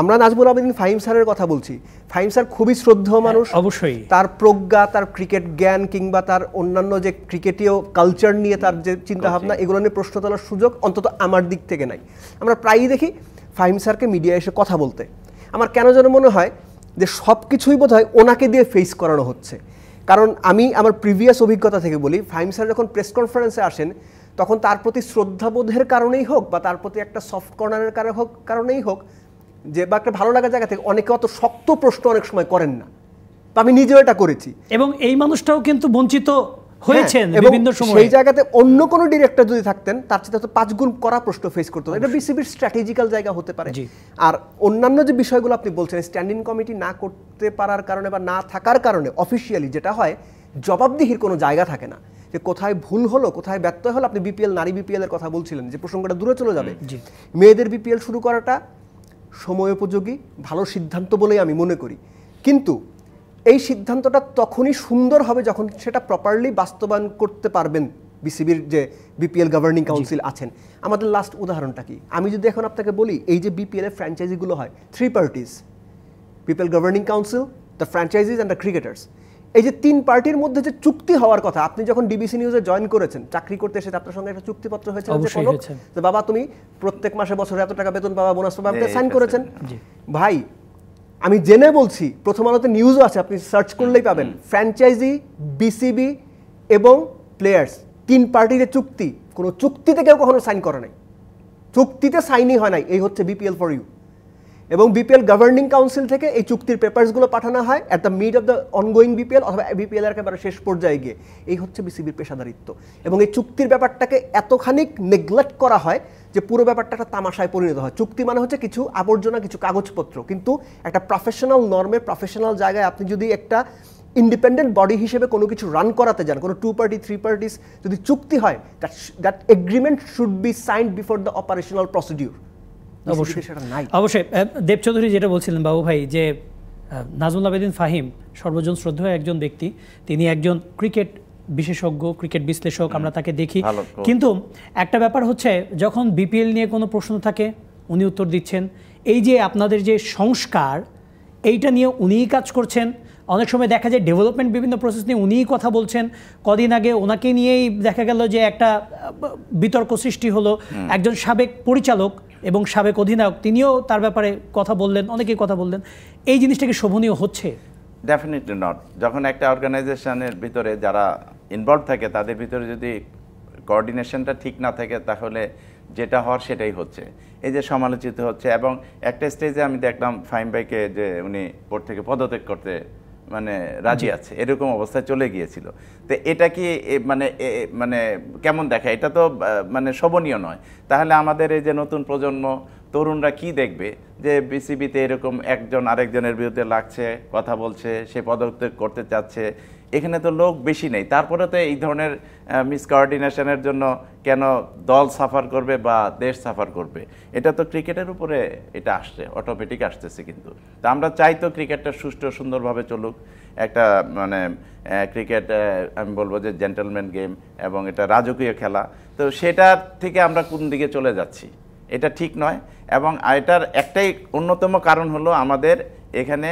আমরা নাজমুল আবেদিন ফাহিম স্যারের কথা বলছি। ফাহিম স্যার খুবই শ্রদ্ধেয় মানুষ, অবশ্যই তার প্রজ্ঞা, তার ক্রিকেট জ্ঞান কিংবা তার অন্যান্য যে ক্রিকেটীয় কালচার নিয়ে তার যে চিন্তাভাবনা, এগুলো নিয়ে প্রশ্ন তোলার সুযোগ অন্তত আমার দিক থেকে নাই। আমরা প্রায়ই দেখি ফাহিম স্যারকে মিডিয়ায় এসে কথা বলতে। আমার কেন যেন মনে হয় যে সব কিছুই বোধহয় ওনাকে দিয়ে ফেস করানো হচ্ছে। কারণ আমি আমার প্রিভিয়াস অভিজ্ঞতা থেকে বলি, ফাহিম স্যার যখন প্রেস কনফারেন্সে আসেন তখন তার প্রতি শ্রদ্ধাবোধের কারণেই হোক বা তার প্রতি একটা সফট কর্নারের কারণেই হোক, যে বা একটা ভালো লাগার জায়গা থেকে অনেকে অত শক্ত প্রশ্ন অনেক সময় করেন না। তো আমি নিজেও এটা করেছি। এবং এই মানুষটাও কিন্তু বঞ্চিত হয়েছেন এবং বিভিন্ন সময়ে। সেই জায়গাতে অন্য কোনো ডিরেক্টর যদি থাকতেন তার চেয়ে তো 5 গুণ করা প্রশ্ন ফেস করতে হতো। এটা বিসিবির স্ট্র্যাটেজিক্যাল জায়গা হতে পারে। আর অন্যান্য যে বিষয়গুলো আপনি বলছেন, স্ট্যান্ডিং কমিটি না করতে পারার কারণে বা না থাকার কারণে অফিসিয়ালি যেটা হয়, জবাবদিহির কোনো জায়গা থাকে না, যে কোথায় ভুল হলো, কোথায় ব্যত্যয় হলো। আপনি বিপিএল, নারী বিপিএল এর কথা বলছিলেন, যে প্রসঙ্গটা দূরে চলে যাবে। মেয়েদের বিপিএল শুরু করাটা সময়োপযোগী ভালো সিদ্ধান্ত বলেই আমি মনে করি, কিন্তু এই সিদ্ধান্তটা তখনই সুন্দর হবে যখন সেটা প্রপারলি বাস্তবায়ন করতে পারবেন বিসিবির যে বিপিএল গভর্নিং কাউন্সিল আছেন। আমাদের লাস্ট উদাহরণটা কি, আমি যদি এখন আপনাকে বলি, এই যে বিপিএল এর ফ্র্যাঞ্চাইজিগুলো হয়, 3 parties, people governing council, the franchises and the cricketers, এই যে 3 পার্টির মধ্যে যে চুক্তি হওয়ার কথা, আপনি যখন ডিবিসি নিউজে জয়েন করেছেন, চাকরি করতে এসে আপনার সঙ্গে একটা চুক্তিপত্র হয়েছিল যে বাবা তুমি প্রত্যেক মাসে বছরে এত টাকা বেতন পাবা, বোনাস পাবা, আপনি সাইন করেছেন। ভাই আমি জেনে বলছি, প্রথম আলোতে নিউজও আছে, আপনি সার্চ করলেই পাবেন, ফ্র্যাঞ্চাইজি, বিসিবি এবং প্লেয়ার্স 3 পার্টির চুক্তি, কোনো চুক্তিতে কেউ কখনো সাইন করে নাই, চুক্তিতে সাইনই হয় নাই। এই হচ্ছে বিপিএল ফর ইউ। এবং বিপিএল গভর্নিং কাউন্সিল থেকে এই চুক্তির পেপারসগুলো পাঠানো হয় at the mid of the ongoing BPL অথবা বিপিএল এর একেবারে শেষ পর্যায়ে গিয়ে। এই হচ্ছে বিসিবির পেশাদারিত্ব। এবং এই চুক্তির ব্যাপারটাকে এতখানি নেগলেক্ট করা হয় যে পুরো ব্যাপারটা একটা তামাশায় পরিণত হয়। চুক্তি মানে হচ্ছে কিছু আবর্জনা, কিছু কাগজপত্র, কিন্তু একটা প্রফেশনাল নর্মে, প্রফেশনাল জায়গায় আপনি যদি একটা ইন্ডিপেন্ডেন্ট বডি হিসেবে কোনো কিছু রান করাতে যান, কোনো 2 পার্টি 3 পার্টিস যদি চুক্তি হয়, that agreement should be signed before the operational procedure. অবশ্যই দেব চৌধুরী যেটা বলছিলেন বাবু ভাই, যে নাজমুল আবেদিন ফাহিম সর্বজন শ্রদ্ধেয় একজন ব্যক্তি, তিনি একজন ক্রিকেট বিশেষজ্ঞ, ক্রিকেট বিশ্লেষক, আমরা তাকে দেখি। কিন্তু একটা ব্যাপার হচ্ছে, যখন বিপিএল নিয়ে কোনো প্রশ্ন থাকে উনি উত্তর দিচ্ছেন। এই যে আপনাদের যে সংস্কার, এইটা নিয়ে উনিই কাজ করছেন। অনেক সময় দেখা যায় ডেভেলপমেন্ট বিভিন্ন প্রসেস নিয়ে উনিই কথা বলছেন। কদিন আগে ওনাকে নিয়েই দেখা গেল যে একটা বিতর্ক সৃষ্টি হলো। একজন সাবেক পরিচালক এবং সাবেক অধিনায়ক, তিনিও তার ব্যাপারে কথা বললেন, অনেকেই কথা বললেন। এই জিনিসটাকে শোভনীয় হচ্ছে? Definitely not. যখন একটা অর্গানাইজেশনের ভিতরে যারা ইনভলভ থাকে, তাদের ভিতরে যদি কোঅর্ডিনেশনটা ঠিক না থাকে, তাহলে যেটা হওয়ার সেটাই হচ্ছে। এই যে সমালোচিত হচ্ছে, এবং একটা স্টেজে আমি দেখলাম ফাহিম ভাইকে যে উনি বোর্ড থেকে পদত্যাগ করতে মানে রাজি আছে, এরকম অবস্থায় চলে গিয়েছিল। তো এটা কি মানে কেমন দেখা? এটা তো মানে শোভনীয় নয়। তাহলে আমাদের এই যে নতুন প্রজন্ম তরুণরা কি দেখবে, যে বিসিবিতে এরকম একজন আরেকজনের বিরুদ্ধে লাগছে, কথা বলছে, সে পদত্যাগ করতে চাচ্ছে। এখানে তো লোক বেশি নেই, তারপরে তো এই ধরনের মিসকোঅর্ডিনেশনের জন্য কেন দল সাফার করবে বা দেশ সাফার করবে? এটা তো ক্রিকেটের উপরে এটা আসছে, অটোমেটিক আসতেছে। কিন্তু তা আমরা চাই তো ক্রিকেটটা সুষ্ঠু সুন্দরভাবে চলুক। একটা মানে ক্রিকেট আমি বলবো যে জেন্টলম্যান গেম, এবং এটা রাজকীয় খেলা। তো সেটার থেকে আমরা কোন দিকে চলে যাচ্ছি, এটা ঠিক নয়। এবং এটার একটাই অন্যতম কারণ হলো আমাদের এখানে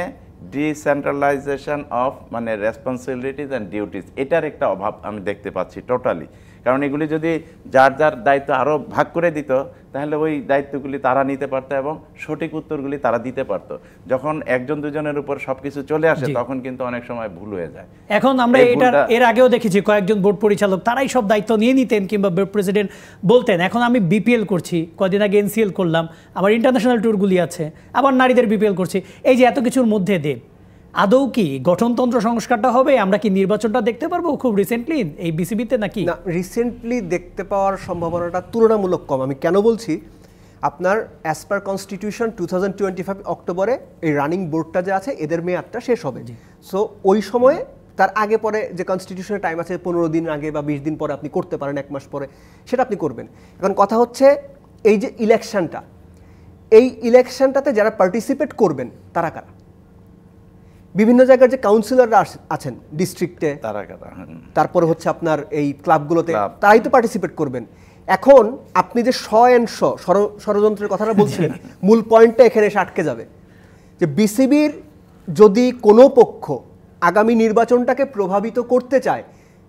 ডিসেন্ট্রালাইজেশন অফ মানে রেসপন্সিবিলিটিস অ্যান্ড ডিউটিস, এটার একটা অভাব আমি দেখতে পাচ্ছি টোটালি। কারণ এগুলি যদি যার যার দায়িত্ব আরও ভাগ করে দিত, তাহলে ওই দায়িত্বগুলি তারা নিতে পারতো এবং সঠিক উত্তরগুলি তারা দিতে পারতো। যখন একজন দুজনের উপর সবকিছু চলে আসে, তখন কিন্তু অনেক সময় ভুল হয়ে যায়। এখন আমরা এর আগেও দেখেছি কয়েকজন বোর্ড পরিচালক তারাই সব দায়িত্ব নিয়ে নিতেন, কিংবা বোর্ড প্রেসিডেন্ট বলতেন এখন আমি বিপিএল করছি, কদিন আগে এনসিএল করলাম, আবার ইন্টারন্যাশনাল ট্যুরগুলি আছে, আবার নারীদের বিপিএল করছি। এই যে এত কিছুর মধ্যে দেব, আদৌ কি গঠনতন্ত্র সংস্কারটা হবে? আমরা কি নির্বাচনটা দেখতে পারবো খুব রিসেন্টলি এই বিসিবিতে নাকি? না, রিসেন্টলি দেখতে পাওয়ার সম্ভাবনাটা তুলনামূলক কম। আমি কেন বলছি, আপনার অ্যাজ পার কনস্টিটিউশন 2025 অক্টোবরে এই রানিং বোর্ডটা যে আছে, এদের মেয়াদটা শেষ হবে। সো ওই সময়ে তার আগে পরে যে কনস্টিটিউশনের টাইম আছে, 15 দিন আগে বা 20 দিন পরে আপনি করতে পারেন, 1 মাস পরে, সেটা আপনি করবেন। এখন কথা হচ্ছে এই যে ইলেকশনটা, এই ইলেকশনটাতে যারা পার্টিসিপেট করবেন তারা কারা? বিভিন্ন জায়গার যে কাউন্সিলররা আছেন ডিস্ট্রিক্টে, তারপরে হচ্ছে আপনার এই ক্লাবগুলোতে, তারাই তো পার্টিসিপেট করবেন। এখন আপনি যে ষড়যন্ত্রের কথাটা বলছিলেন, মূল পয়েন্টটা এখানে এসে আটকে যাবে যে বিসিবির যদি কোনো পক্ষ আগামী নির্বাচনটাকে প্রভাবিত করতে চায়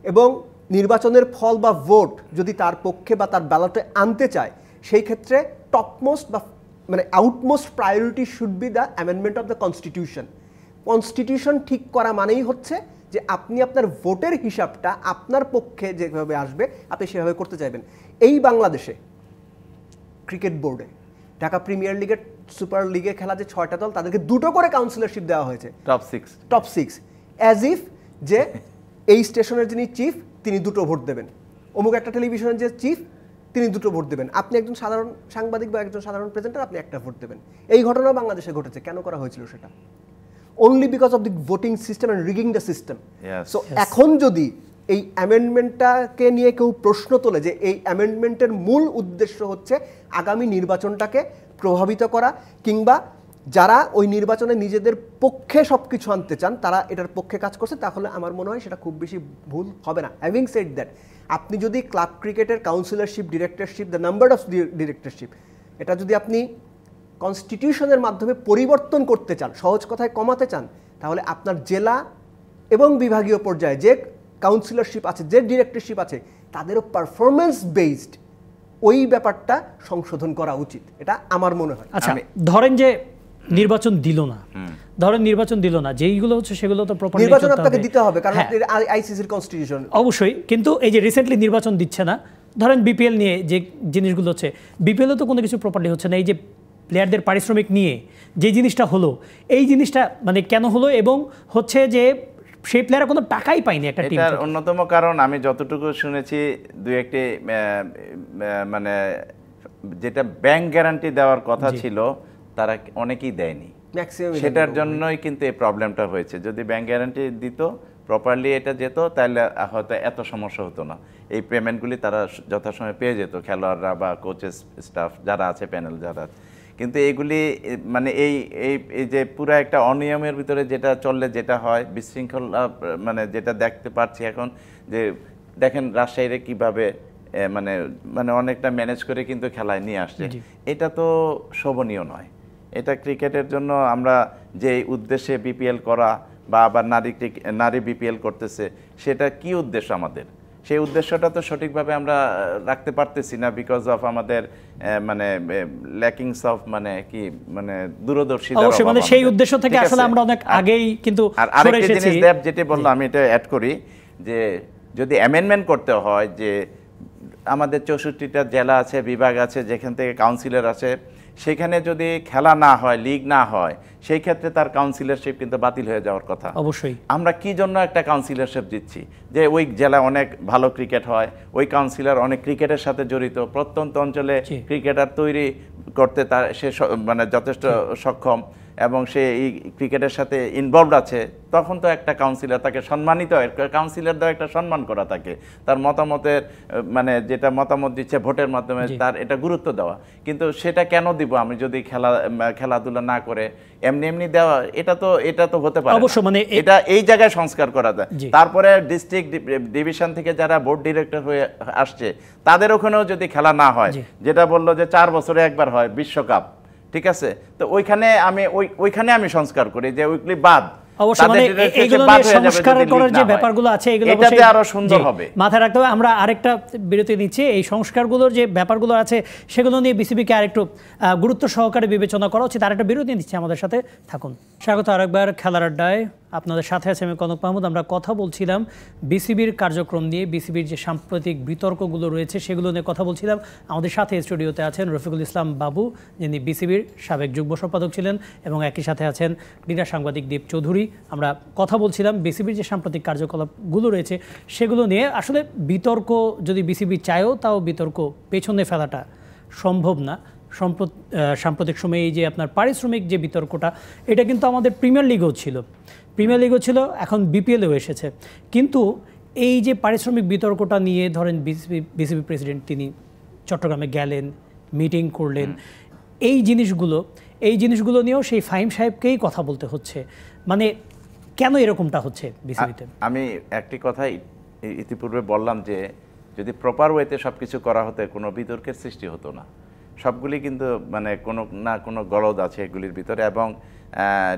এবং নির্বাচনের ফল বা ভোট যদি তার পক্ষে বা তার ব্যালটে আনতে চায়, সেই ক্ষেত্রে টপমোস্ট বা মানে আউটমোস্ট priority should be the amendment of the constitution. Constitution ঠিক করা মানেই হচ্ছে যে আপনি আপনার ভোটের হিসাবটা আপনার পক্ষে যেভাবে আসবে আপনি সেভাবে করতে চাইবেন। এই বাংলাদেশে ক্রিকেট বোর্ডে ঢাকা প্রিমিয়ার লিগের, সুপার লিগে খেলা যে 6টা দল, তাদেরকে 2টো করে কাউন্সিলরশিপ দেওয়া হয়েছে, টপ 6 অ্যাজ ইফ যে এই স্টেশনের যিনি চিফ তিনি 2টো ভোট দেবেন, অমুক একটা টেলিভিশনের যে চিফ তিনি 2টো ভোট দেবেন, আপনি একজন সাধারণ সাংবাদিক বা একজন সাধারণ প্রেজেন্টার আপনি একটা ভোট দেবেন। এই ঘটনা বাংলাদেশে ঘটেছে। কেন করা হয়েছিল সেটা? Only because of the voting system and rigging the system. So এখন যদি এই অ্যামেন্ডমেন্টটাকে নিয়ে কেউ প্রশ্ন তোলে যে এই অ্যামেন্ডমেন্টের মূল উদ্দেশ্য হচ্ছে আগামী নির্বাচনটাকে প্রভাবিত করা, কিংবা যারা ওই নির্বাচনে নিজেদের পক্ষে সব কিছু আনতে চান তারা এটার পক্ষে কাজ করছে, তাহলে আমার মনে হয় সেটা খুব বেশি ভুল হবে না। হ্যাভিং সেড দ্যাট, আপনি যদি ক্লাব ক্রিকেটের councillorship, directorship, the number of directorship, এটা যদি আপনি কনস্টিটিউশনের মাধ্যমে পরিবর্তন করতে চান, সহজ কথায় কমাতে চান, তাহলে আপনার জেলা এবং বিভাগীয় পর্যায়ে যে কাউন্সিলরশিপ আছে, যে ডিরেক্টরশিপ আছে, তাদেরও পারফরমেন্স বেসড ওই ব্যাপারটা সংশোধন করা উচিত, এটা আমার মনে হয়। আচ্ছা, ধরেন যে নির্বাচন দিল না, যেইগুলো হচ্ছে সেগুলো তো প্রপারলি নির্বাচন আপনাকে দিতে হবে, কারণ আইসিসির কনস্টিটিউশন অবশ্যই। কিন্তু এই যে রিসেন্টলি নির্বাচন দিচ্ছে না, ধরেন বিপিএল নিয়ে যে জিনিসগুলো হচ্ছে, বিপিএলও তো কোনো কিছু প্রপারলি হচ্ছে না। এই যে প্লেয়ারদের পারিশ্রমিক নিয়ে যে জিনিসটা হলো, এই জিনিসটা মানে কেন হলো, এবং হচ্ছে যে সেই প্লেয়াররা কোনো টাকাই পায়নি একটা টিম। এটার অন্যতম কারণ আমি যতটুকু শুনেছি, দুই একটি মানে যেটা ব্যাংক গ্যারান্টি দেওয়ার কথা ছিল তারা অনেকেই দেয়নি, সেটার জন্যই কিন্তু এই প্রবলেমটা হয়েছে। যদি ব্যাংক গ্যারান্টি দিত, প্রপারলি এটা যেত, তাহলে হয়তো এত সমস্যা হতো না। এই পেমেন্টগুলি তারা যথাসময়ে পেয়ে যেত, খেলোয়াড়রা বা কোচেস স্টাফ যারা আছে, প্যানেল যারা। কিন্তু এইগুলি মানে এই যে পুরো একটা অনিয়মের ভিতরে যেটা চললে যেটা হয়, বিশৃঙ্খলা, মানে যেটা দেখতে পাচ্ছি এখন, যে দেখেন রাজশাহীরে কীভাবে মানে মানে অনেকটা ম্যানেজ করে কিন্তু খেলায় নিয়ে আসছে। এটা তো শোভনীয় নয়। এটা ক্রিকেটের জন্য আমরা যে উদ্দেশ্যে বিপিএল করা বা আবার নারী বিপিএল করতেছে, সেটা কি উদ্দেশ্য আমাদের? সেই উদ্দেশ্যটা তো সঠিকভাবে আমরা রাখতে পারতেছি না, বিকজ অফ আমাদের মানে ল্যাকিংস অফ মানে কি মানে দূরদর্শিতা। অবশ্যই, মানে সেই উদ্দেশ্য থেকে আসলে আমরা অনেক আগেই কিন্তু সরে এসেছি। আরেকটা জিনিস দেব যেটা বললো, আমি এটা অ্যাড করি, যে যদি অ্যামেন্ডমেন্ট করতে হয়, যে আমাদের 64টা জেলা আছে, বিভাগ আছে, যেখান থেকে কাউন্সিলর আছে, সেখানে যদি খেলা না হয়, লিগ না হয়, সেই ক্ষেত্রে তার কাউন্সিলরশিপ কিন্তু বাতিল হয়ে যাওয়ার কথা। অবশ্যই। আমরা কি জন্য একটা কাউন্সিলরশিপ দিচ্ছি? যে ওই জেলায় অনেক ভালো ক্রিকেট হয়, ওই কাউন্সিলর অনেক ক্রিকেটের সাথে জড়িত, প্রত্যন্ত অঞ্চলে ক্রিকেটার তৈরি করতে তার সে মানে যথেষ্ট সক্ষম, এবং সে এই ক্রিকেটের সাথে ইনভলভড আছে, তখন তো একটা কাউন্সিলর তাকে সম্মানিত হয়। কাউন্সিলর দ্বারা একটা সম্মান করা থাকে, তার মতামতের মানে যেটা মতামত দিচ্ছে ভোটের মাধ্যমে তার এটা গুরুত্ব দেওয়া। কিন্তু সেটা কেন দিব আমি যদি খেলাধুলা না করে এমনি এমনি দেওয়া? এটা তো হতে পারে অবশ্য, মানে এটা এই জায়গায় সংস্কার করা যায়। তারপরে ডিস্ট্রিক্ট ডিভিশন থেকে যারা বোর্ড ডিরেক্টর হয়ে আসছে, তাদের ওখানেও যদি খেলা না হয়, যেটা বললো যে 4 বছরে একবার হয় বিশ্বকাপ, ঠিক আছে, তো ওইখানে আমি সংস্কার করি যে উইকলি বাদ। মাথায় রাখতে হবে। আমরা আরেকটা বিরতি নিচ্ছি। এই সংস্কারগুলোর যে ব্যাপারগুলো আছে সেগুলো নিয়ে বিসিবিকে আরেকটু গুরুত্ব সহকারে বিবেচনা করা উচিত। আরেকটা বিরতি নিচ্ছি, আমাদের সাথে থাকুন। স্বাগত আরেকবার খেলার আড্ডায়, আপনাদের সাথে আছে আমি কনক মাহমুদ। আমরা কথা বলছিলাম বিসিবির কার্যক্রম নিয়ে, বিসিবির যে সাম্প্রতিক বিতর্কগুলো রয়েছে সেগুলো নিয়ে কথা বলছিলাম। আমাদের সাথে স্টুডিওতে আছেন রফিকুল ইসলাম বাবু, যিনি বিসিবির সাবেক যুগ্ম সম্পাদক ছিলেন, এবং একই সাথে আছেন ক্রীড়া সাংবাদিক দীপ চৌধুরী। আমরা কথা বলছিলাম বিসিবির যে সাম্প্রতিক কার্যকলাপগুলো রয়েছে সেগুলো নিয়ে। আসলে বিতর্ক যদি বিসিবি চায়ও, তাও বিতর্ক পেছনে ফেলাটা সম্ভব না। সাম্প্রতিক সময়ে এই যে আপনার পারিশ্রমিক যে বিতর্কটা, এটা কিন্তু আমাদের প্রিমিয়ার লিগও ছিল, এখন বিপিএলেও এসেছে। কিন্তু এই যে পারিশ্রমিক বিতর্কটা নিয়ে ধরেন বিসিবি প্রেসিডেন্ট তিনি চট্টগ্রামে গেলেন, মিটিং করলেন, এই জিনিসগুলো নিয়েও সেই ফাহিম সাহেবকেই কথা বলতে হচ্ছে। মানে কেন এরকমটা হচ্ছে বিসিবিতে? আমি একটি কথা ইতিপূর্বে বললাম যে যদি প্রপার ওয়েতে সব কিছু করা হতো, কোনো বিতর্কের সৃষ্টি হতো না। সবগুলি কিন্তু মানে কোনো না কোনো গলদ আছে এগুলির ভিতরে, এবং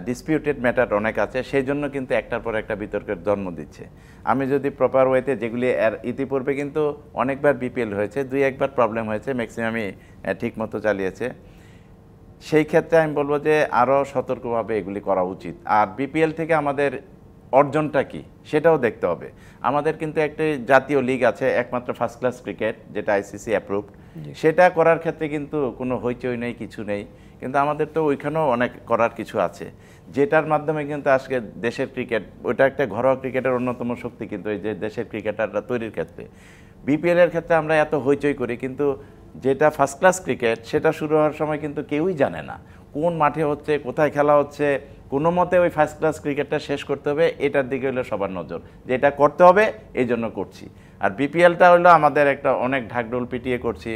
ডিসপিউটেড ম্যাটার অনেক আছে, সেই জন্য কিন্তু একটার পর একটা বিতর্কের জন্ম দিচ্ছে। আমি যদি প্রপার ওয়েতে, যেগুলি ইতিপূর্বে কিন্তু অনেকবার বিপিএল হয়েছে, 2-1বার প্রবলেম হয়েছে, ম্যাক্সিমামই ঠিকমতো চালিয়েছে, সেই ক্ষেত্রে আমি বলবো যে আরও সতর্কভাবে এগুলি করা উচিত। আর বিপিএল থেকে আমাদের অর্জনটা কি সেটাও দেখতে হবে। আমাদের কিন্তু একটি জাতীয় লিগ আছে, একমাত্র ফার্স্ট ক্লাস ক্রিকেট, যেটা আইসিসি অ্যাপ্রুভড। সেটা করার ক্ষেত্রে কিন্তু কোনো হইচই নেই, কিছু নেই, কিন্তু আমাদের তো ওইখানেও অনেক করার কিছু আছে, যেটার মাধ্যমে কিন্তু আজকে দেশের ক্রিকেট, ওইটা একটা ঘরোয়া ক্রিকেটের অন্যতম শক্তি কিন্তু এই যে দেশের ক্রিকেটাররা তৈরির ক্ষেত্রে। বিপিএলের ক্ষেত্রে আমরা এত হইচই করি, কিন্তু যেটা ফার্স্ট ক্লাস ক্রিকেট সেটা শুরু হওয়ার সময় কিন্তু কেউই জানে না কোন মাঠে হচ্ছে, কোথায় খেলা হচ্ছে। কোনো মতে ওই ফার্স্ট ক্লাস ক্রিকেটটা শেষ করতে হবে, এটার দিকে হলো সবার নজর, যে এটা করতে হবে, এই জন্য করছি। আর বিপিএলটা হলো আমাদের একটা অনেক ঢাকঢোল পিটিয়ে করছি।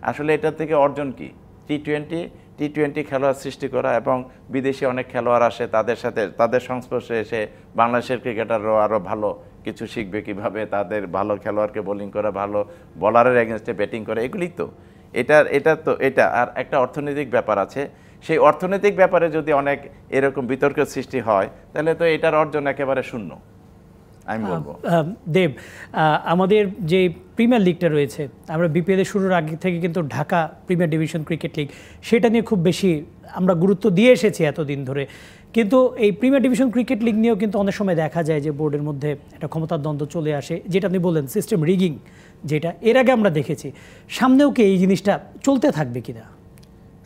আসলে এটার থেকে অর্জন কি? টি-20 খেলোয়াড় সৃষ্টি করা, এবং বিদেশি অনেক খেলোয়াড় আসে, তাদের সাথে তাদের সংস্পর্শে এসে বাংলাদেশের ক্রিকেটাররাও আরও ভালো কিছু শিখবে, কিভাবে তাদের ভালো খেলোয়াড়কে বোলিং করা, ভালো বলারের এগেনস্টে ব্যাটিং করে, এগুলি তো এটা। আর একটা অর্থনৈতিক ব্যাপার আছে, সেই অর্থনৈতিক ব্যাপারে যদি অনেক এরকম বিতর্কের সৃষ্টি হয়, তাহলে তো এটার অর্জন একেবারে শূন্য আমি বলবো। দেব, আমাদের যে প্রিমিয়ার লিগটা রয়েছে, আমরা বিপিএল শুরুর আগে থেকে কিন্তু Dhaka premier division cricket league, সেটা নিয়ে খুব বেশি আমরা গুরুত্ব দিয়ে এসেছি এতদিন ধরে। কিন্তু এই প্রিমিয়ার ডিভিশন ক্রিকেট লিগ নিয়েও কিন্তু অনেক সময় দেখা যায় যে বোর্ডের মধ্যে একটা ক্ষমতার দ্বন্দ্ব চলে আসে, যেটা আপনি বললেন সিস্টেম রিগিং, যেটা এর আগে আমরা দেখেছি। সামনেও কি এই জিনিসটা চলতে থাকবে কিনা?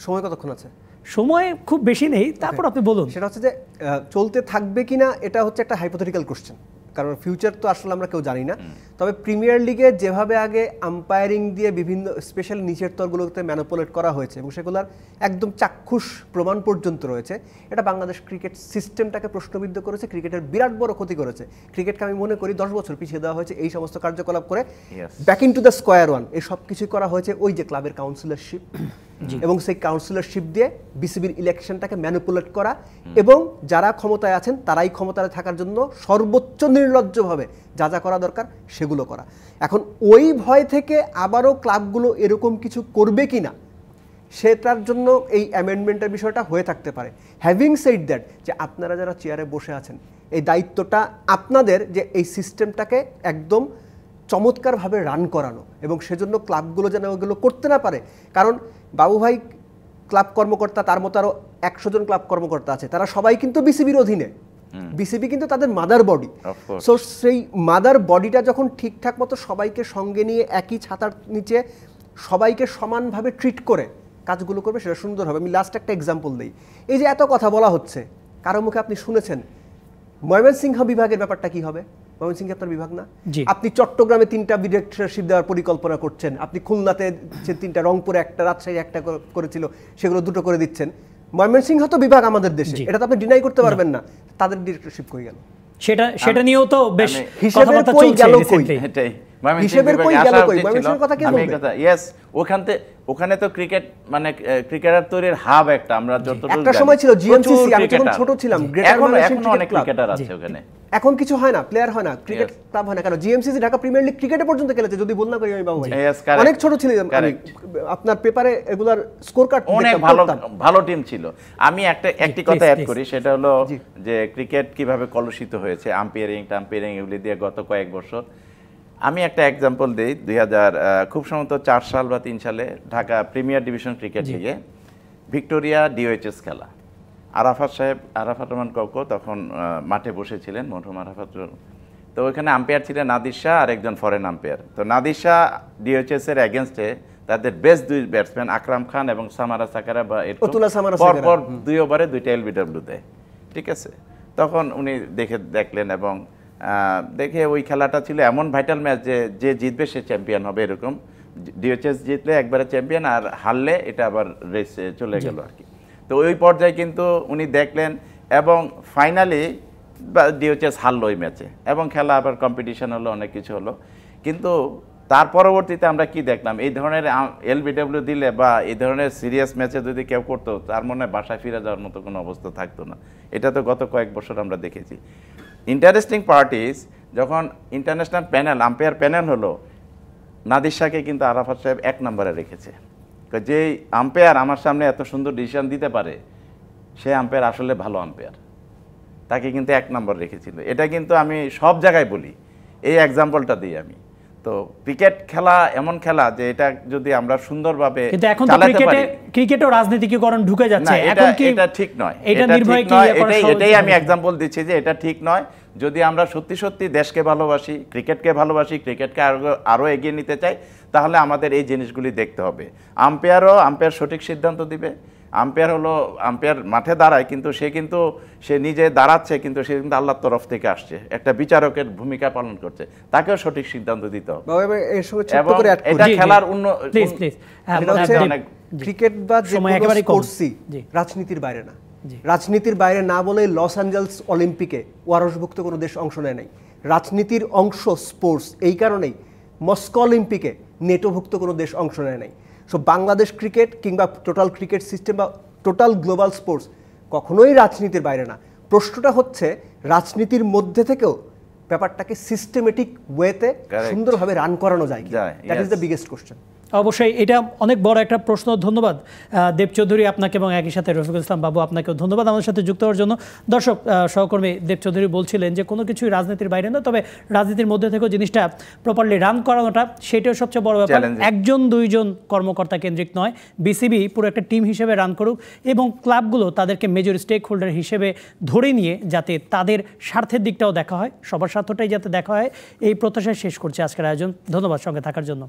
সময় কতক্ষণ আছে? সময় খুব বেশি নেই, তারপর আপনি বলুন। সেটা হচ্ছে যে চলতে থাকবে কিনা, এটা হচ্ছে একটা হাইপোথেটিক্যাল কোশ্চেন, কারণ ফিউচার তো আসলে আমরা কেউ জানি না। তবে প্রিমিয়ার লিগে যেভাবে আগে আম্পায়ারিং দিয়ে বিভিন্ন স্পেশাল নিচের স্তরগুলোতে ম্যানিপুলেট করা হয়েছে এবং সেগুলোর একদম চাক্ষুষ প্রমাণ পর্যন্ত রয়েছে, এটা বাংলাদেশ ক্রিকেট সিস্টেমটাকে প্রশ্নবিদ্ধ করেছে, ক্রিকেটের বিরাট বড় ক্ষতি করেছে। ক্রিকেটকে আমি মনে করি 10 বছর পিছিয়ে দেওয়া হয়েছে এই সমস্ত কার্যকলাপ করে, back in to the square one. এই সব কিছুই করা হয়েছে ওই যে ক্লাবের কাউন্সিলরশিপ, এবং সেই কাউন্সিলরশিপ দিয়ে বিসিবির ইলেকশনটাকে ম্যানিপুলেট করা, এবং যারা ক্ষমতায় আছেন তারাই ক্ষমতায় থাকার জন্য সর্বোচ্চ নির্লজ্জভাবে যা যা করা দরকার সেগুলো করা। এখন ওই ভয় থেকে আবারও ক্লাবগুলো এরকম কিছু করবে কি না, সেটার জন্য এই অ্যামেন্ডমেন্টের বিষয়টা হয়ে থাকতে পারে। হ্যাভিং সেড দ্যাট, যে আপনারা যারা চেয়ারে বসে আছেন, এই দায়িত্বটা আপনাদের যে এই সিস্টেমটাকে একদম চমৎকারভাবে রান করানো, এবং সেজন্য ক্লাবগুলো যেন ওগুলো করতে না পারে। কারণ বাবুভাই ক্লাব কর্মকর্তা, তার মতো আরও 100 জন ক্লাব কর্মকর্তা আছে, তারা সবাই কিন্তু বিসিবির অধীনে। বিসিবি কিন্তু তাদের মাদার বডি। সো সেই মাদার বডিটা যখন ঠিকঠাক মতো সবাইকে সঙ্গে নিয়ে একই ছাতার নিচে সবাইকে সমানভাবে ট্রিট করে কাজগুলো করবে, সেটা সুন্দর হবে। আমি লাস্ট একটা এক্সাম্পল দিই। এই যে এত কথা বলা হচ্ছে, কারো মুখে আপনি শুনেছেন ময়মনসিংহ বিভাগের ব্যাপারটা কি হবে? ময়মনসিংহ আপনার বিভাগ না? আপনি চট্টগ্রামে 3টা ডিরেক্টরশিপ দেওয়ার পরিকল্পনা করছেন, আপনি খুলনাতে 3টা, রংপুরে 1টা, রাজশাহী 1টা করেছিল, সেগুলো 2টো করে দিচ্ছেন। ময়মনসিংহ তো বিভাগ আমাদের দেশে, এটা তো আপনি ডিনাই করতে পারবেন না। তাদের ডিরেক্টরশিপ কই গেল? সেটা নিয়েও তো বেশ হিসেবের কই গেল কই? এটাই হিসেবের কই গেল কই? ময়মনসিংহের কথা কি বলবেন? ইয়েস, ওখানে তো ক্রিকেট মানে ক্রিকেটার তৈরির হাব একটা, আমরা যতটুকু একটা সময় ছিল জিএমসিসি, আমি যখন ছোট ছিলাম, গ্রেটার এখন অনেক ক্রিকেটার আছে ওখানে। এখন কিছু হয় না, প্লেয়ার হয় না, ক্রিকেট ক্লাব হয় না। কেন? জিএমসিসি ঢাকা প্রিমিয়ার লিগ ক্রিকেটে পর্যন্ত খেলেছে, যদি বল না করি আমি বাবু ভাই। অনেক ছোট ছিলাম আমি, আপনার পেপারে এগুলার স্কোর কার্ড অনেক ভালো টিম ছিল। আমি একটি কথা অ্যাড করি, সেটা হলো যে ক্রিকেট কিভাবে কলুষিত হয়েছে আম্পায়ারিং এগুলি দিয়ে গত কয়েক বছর। আমি একটা এক্সাম্পল দিই। 2000 খুব সম্ভবত 4 সাল বা 3 সালে ঢাকা প্রিমিয়ার ডিভিশন ক্রিকেট লিগে ভিক্টোরিয়া ডিওএইচএস খেলা। আরাফাত রহমান কৌকো তখন মাঠে বসেছিলেন, মরহুম আরাফাত। তো ওইখানে আম্পায়ার ছিলেন নাদির শাহ আর একজন ফরেন আম্পায়ার। তো নাদির শাহ ডিওএইচএস এর এগেনস্টে তাদের বেস্ট 2 ব্যাটসম্যান আকরাম খান এবং সামারা সাকারা বা পরপর 2 ওভারে 2টা এলবিডব্লিউ দেয়, ঠিক আছে। তখন উনি দেখলেন এবং দেখে ওই খেলাটা ছিল এমন ভাইটাল ম্যাচ যে জিতবে সে চ্যাম্পিয়ন হবে, এরকম। ডিওএইচএস জিতলে একবারে চ্যাম্পিয়ন, আর হারলে এটা আবার রেসে চলে গেল আর কি। তো ওই পর্যায়ে কিন্তু উনি দেখলেন, এবং ফাইনালি ডিওএইচএস হারলো ওই ম্যাচে, এবং খেলা আবার কম্পিটিশন হলো, অনেক কিছু হলো। কিন্তু তার পরবর্তীতে আমরা কি দেখলাম, এই ধরনের এলবিডব্লিউ দিলে বা এই ধরনের সিরিয়াস ম্যাচে যদি কেউ করতো, তার মনে বাসায় ফিরে যাওয়ার মতো কোনো অবস্থা থাকতো না। এটা তো গত কয়েক বছর আমরা দেখেছি। ইন্টারেস্টিং পার্টিস, যখন ইন্টারন্যাশনাল প্যানেল, আম্পায়ার প্যানেল হলো, নাদির শাহকে কিন্তু আরাফাত সাহেব 1 নম্বরে রেখেছে। যে আম্পায়ার আমার সামনে এত সুন্দর ডিসিশন দিতে পারে, সে আম্পায়ার আসলে ভালো আম্পায়ার, তাকে কিন্তু 1 নম্বর রেখেছিল। এটা কিন্তু আমি সব জায়গায় বলি, এই এক্সাম্পলটা দিই আমি। তো ক্রিকেট খেলা এমন খেলা যে এটা যদি আমরা সুন্দরভাবে চালাতে পারি। ক্রিকেটও রাজনীতিকরণ ঢুকে যাচ্ছে, এখন কি এটা ঠিক নয়? এটাই আমি এক্সাম্পল দিচ্ছি যে এটা ঠিক নয়। যদি আমরা সত্যি সত্যি দেশকে ভালোবাসি, ক্রিকেটকে ভালোবাসি, ক্রিকেটকে আরো এগিয়ে নিতে চাই, তাহলে আমাদের এই জিনিসগুলি দেখতে হবে। আম্পায়ার সঠিক সিদ্ধান্ত দিবে, আম্পায়ার মাঠে দাঁড়ায়, কিন্তু সে নিজে দাঁড়াচ্ছে, কিন্তু সে কিন্তু আল্লাহর তরফ থেকে আসছে, একটা বিচারকের ভূমিকা পালন করছে, তাকেও সঠিক সিদ্ধান্ত দিতে হবে। বাবা, এর সঙ্গে ছোট্ট এবং করে add করি। এটা খেলার প্লিজ প্লিজ এটা হচ্ছে ক্রিকেট বা যে সময় কোনো একেবারেই কম। স্পোর্টসই জি। রাজনীতির বাইরে না। জি। রাজনীতির বাইরে না বলে লস অ্যাঞ্জেলস অলিম্পিকে ওয়ারসভুক্ত কোনো দেশ অংশ নেয় নাই। রাজনীতির অংশ স্পোর্টস, এই কারণেই মস্কো অলিম্পিকে নেটোভুক্ত কোনো দেশ অংশ নেয় নাই। সো বাংলাদেশ ক্রিকেট কিংবা টোটাল ক্রিকেট সিস্টেম বা টোটাল গ্লোবাল স্পোর্টস কখনোই রাজনীতির বাইরে না। প্রশ্নটা হচ্ছে রাজনীতির মধ্যে থেকেও ব্যাপারটাকে সিস্টেমেটিক ওয়েতে Correct. সুন্দরভাবে রান করানো যায় যায়, that is yes. The biggest question. অবশ্যই এটা অনেক বড় একটা প্রশ্ন। ধন্যবাদ দেব চৌধুরী আপনাকে, এবং একই সাথে রফিকুল ইসলাম বাবু আপনাকেও ধন্যবাদ আমাদের সাথে যুক্ত হওয়ার জন্য। দর্শক, সহকর্মী দেব চৌধুরী বলছিলেন যে কোনো কিছুই রাজনীতির বাইরে না, তবে রাজনীতির মধ্যে থেকেও জিনিসটা প্রপারলি রান করানোটা সেটাও সবচেয়ে বড় ব্যাপার। Challenging. একজন দুইজন কর্মকর্তা কেন্দ্রিক নয়, বিসিবি পুরো একটা টিম হিসেবে রান করুক এবং ক্লাবগুলো তাদেরকে মেজর স্টেক হোল্ডার হিসেবে ধরে নিয়ে যাতে তাদের স্বার্থের দিকটাও দেখা হয়, সবার স্বার্থটাই যাতে দেখা হয়, এই প্রত্যাশায় শেষ করছে আজকের আয়োজন। ধন্যবাদ সঙ্গে থাকার জন্য।